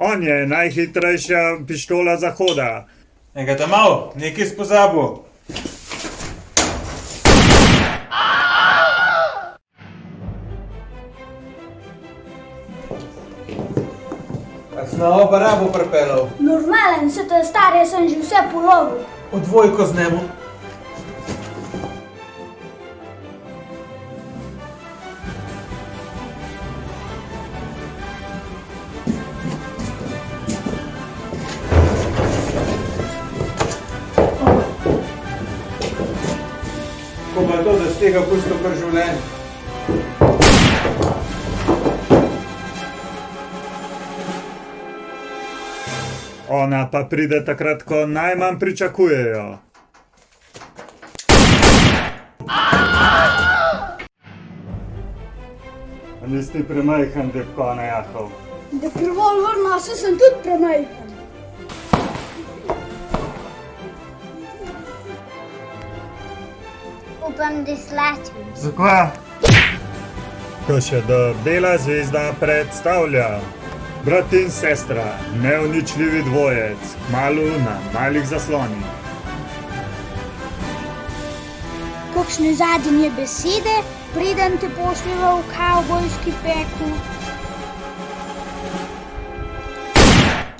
On je najhitrejša pištola Zahoda. Enega tam mal, nekaj spozabil. A si na obarabo pripeljal? Normalen, se to je star, jaz sem že vse polovil. V dvojko z njemu. Ko pa to, da z tega pustil kar življenje. Ona pa pride takrat, ko najmanj pričakujejo. A nisi ti premajhen, debko na Jakov? Da revolver nosil sem tudi premajhen. Upam, da slačim. Zakaj? Ko še da Bela zvezda predstavlja brat in sestra, neuničljivi dvojec, kmalu na malih zaslonih. Kakšne zadnje besede, preden te pošljejo v kavbojski pekel?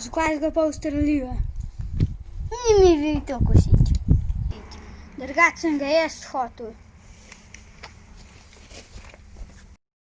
Zakaj ga pa ustreliva? Ni mi bil to košič. Drugače sem ga jaz hotel.